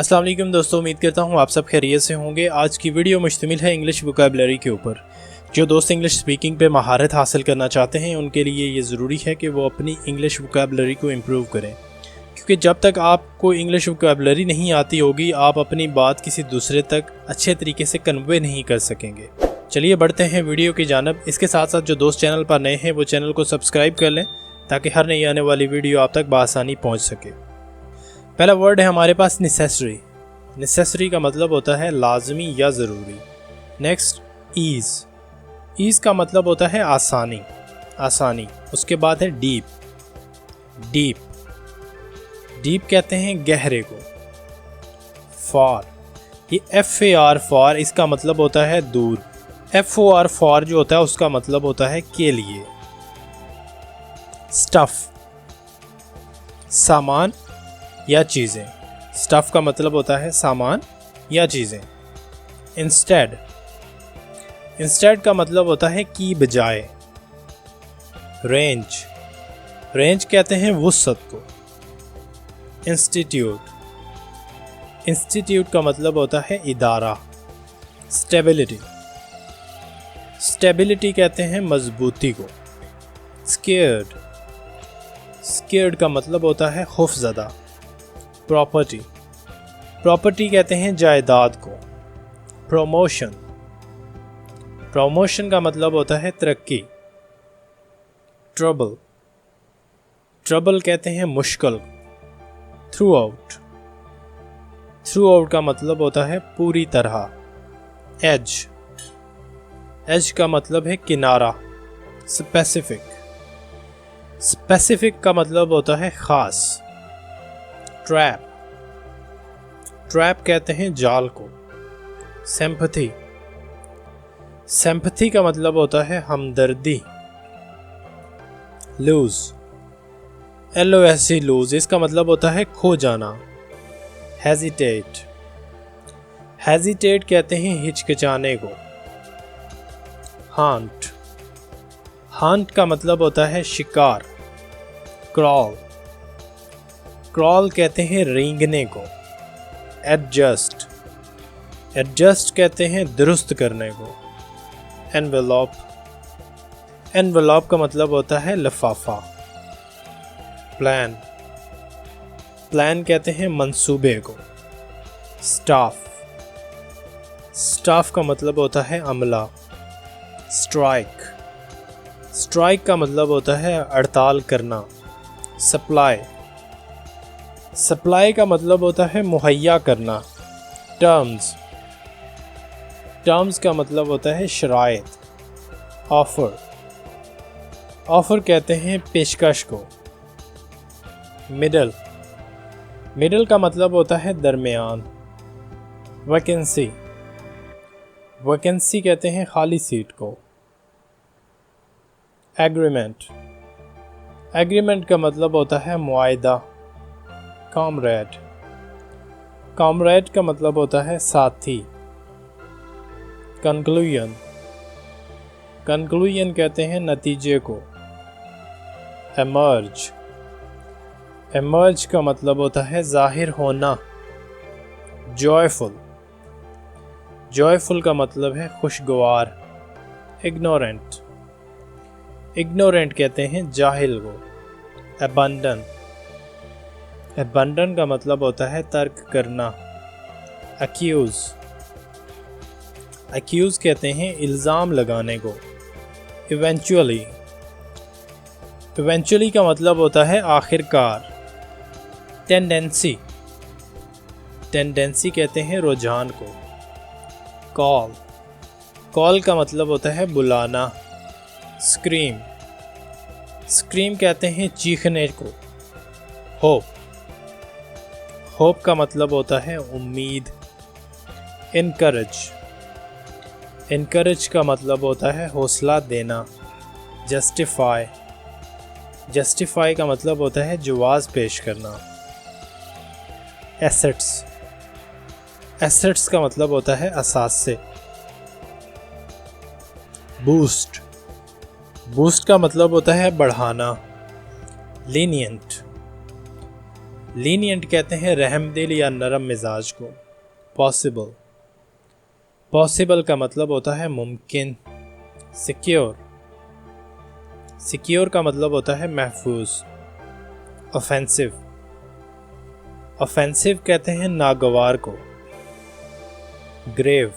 अस्सलाम वालेकुम दोस्तों, उम्मीद करता हूँ आप सब खैरियत से होंगे। आज की वीडियो मुश्तमिल है इंग्लिश वोकैबुलरी के ऊपर। जो दोस्त इंग्लिश स्पीकिंग पे महारत हासिल करना चाहते हैं उनके लिए ये ज़रूरी है कि वो अपनी इंग्लिश वोकैबुलरी को इम्प्रूव करें, क्योंकि जब तक आपको इंग्लिश वोकैबुलरी नहीं आती होगी आप अपनी बात किसी दूसरे तक अच्छे तरीके से कन्वे नहीं कर सकेंगे। चलिए बढ़ते हैं वीडियो की जानब। इसके साथ साथ जो दोस्त चैनल पर नए हैं वो चैनल को सब्सक्राइब कर लें ताकि हर नई आने वाली वीडियो आप तक बआसानी पहुँच सके। पहला वर्ड है हमारे पास नेसेसरी। नेसेसरी का मतलब होता है लाजमी या ज़रूरी। Next ease. ईज़ का मतलब होता है आसानी, आसानी। उसके बाद है डीप। डीप, डीप कहते हैं गहरे को। फार, ये FAR फार, इसका मतलब होता है दूर। FOR फार जो होता है उसका मतलब होता है के लिए। स्टफ़, सामान या चीज़ें। स्टफ़ का मतलब होता है सामान या चीज़ें। इंस्टेड, इंस्टेड का मतलब होता है की बजाय। रेंज, रेंज कहते हैं वुसअत को। इंस्टीट्यूट, इंस्टीट्यूट का मतलब होता है इदारा। स्टेबिलिटी, स्टेबिलिटी कहते हैं मजबूती को। स्केयर्ड, स्केयर्ड का मतलब होता है खौफज़दा। प्रॉपर्टी, प्रॉपर्टी कहते हैं जायदाद को। प्रमोशन, प्रमोशन का मतलब होता है तरक्की। ट्रबल, ट्रबल कहते हैं मुश्किल। थ्रू आउट, थ्रू आउट का मतलब होता है पूरी तरह। एज, एज का मतलब है किनारा। स्पेसिफिक, स्पेसिफिक का मतलब होता है खास। ट्रैप, ट्रैप कहते हैं जाल को। सिंपैथी, सिंपैथी का मतलब होता है हमदर्दी। लूज, LOSE लूज, इसका मतलब होता है खो जाना। हेजिटेट, हेजिटेट कहते हैं हिचकिचाने को। हांट, हांट का मतलब होता है शिकार। क्रॉल, क्रॉल कहते हैं रेंगने को। एडजस्ट, एडजस्ट कहते हैं दुरुस्त करने को। एनवेलप, एनवेलप का मतलब होता है लिफाफा। प्लान, प्लान कहते हैं मंसूबे को। स्टाफ, स्टाफ का मतलब होता है अमला। स्ट्राइक, स्ट्राइक का मतलब होता है हड़ताल करना। सप्लाई, सप्लाई का मतलब होता है मुहैया करना। टर्म्स, टर्म्स का मतलब होता है शराइत। ऑफ़र, ऑफ़र कहते हैं पेशकश को। मिडल, मिडल का मतलब होता है दरमियान। वैकेंसी, वैकेंसी कहते हैं खाली सीट को। एग्रीमेंट, एग्रीमेंट का मतलब होता है मुआहदा। कॉमरेड, कॉमरेड का मतलब होता है साथी। कंक्लूजन, कंक्लूजन कहते हैं नतीजे को। एमर्ज, एमर्ज का मतलब होता है जाहिर होना। जॉयफुल, जॉयफुल का मतलब है खुशगवार। इग्नोरेंट, इग्नोरेंट कहते हैं जाहिल को। अबंडन, अबंडन का मतलब होता है तर्क करना। अक्यूज, अक्यूज कहते हैं इल्ज़ाम लगाने को। इवेंचुअली, इवेंचुअली का मतलब होता है आखिरकार। टेंडेंसी, टेंडेंसी कहते हैं रुझान को। कॉल, कॉल का मतलब होता है बुलाना। स्क्रीम, स्क्रीम कहते हैं चीखने को। होप, होप का मतलब होता है उम्मीद। इनकरेज, इनकरेज का मतलब होता है हौसला देना। जस्टिफाई, जस्टिफाई का मतलब होता है जवाज़ पेश करना। एसेट्स, एसेट्स का मतलब होता है असासे। बूस्ट, बूस्ट का मतलब होता है बढ़ाना। लीनियंट, लीनियंट कहते हैं रहमदिल या नरम मिजाज को। पॉसिबल, पॉसिबल का मतलब होता है मुमकिन। सिक्योर, सिक्योर का मतलब होता है महफूज। ऑफेंसिव, ऑफेंसिव कहते हैं नागवार को। ग्रेव,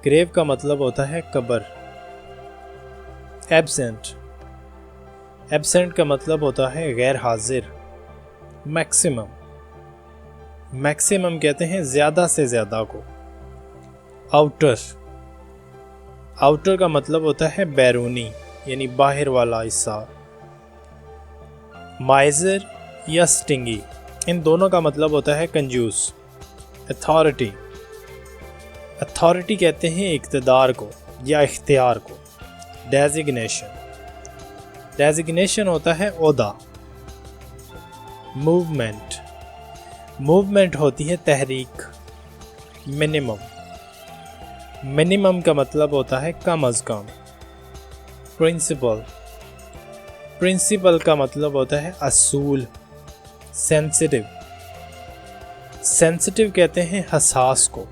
ग्रेव का मतलब होता है कब्र। एब्सेंट, एब्सेंट का मतलब होता है गैर हाजिर। मैक्सिमम, मैक्सिमम कहते हैं ज्यादा से ज्यादा को। आउटर, आउटर का मतलब होता है बैरूनी यानी बाहर वाला हिस्सा। माइजर या स्टिंगी, इन दोनों का मतलब होता है कंजूस। अथॉरिटी, अथॉरिटी कहते हैं इक़्तिदार को या इख्तियार को। डेजिग्नेशन, डेजिग्नेशन होता है ओहदा। मूवमेंट, मूवमेंट होती है तहरीक। मिनिमम, मिनिमम का मतलब होता है कम अज़ कम। प्रिंसिपल, प्रिंसिपल का मतलब होता है असूल। सेंसिटिव, सेंसिटिव कहते हैं हसास को।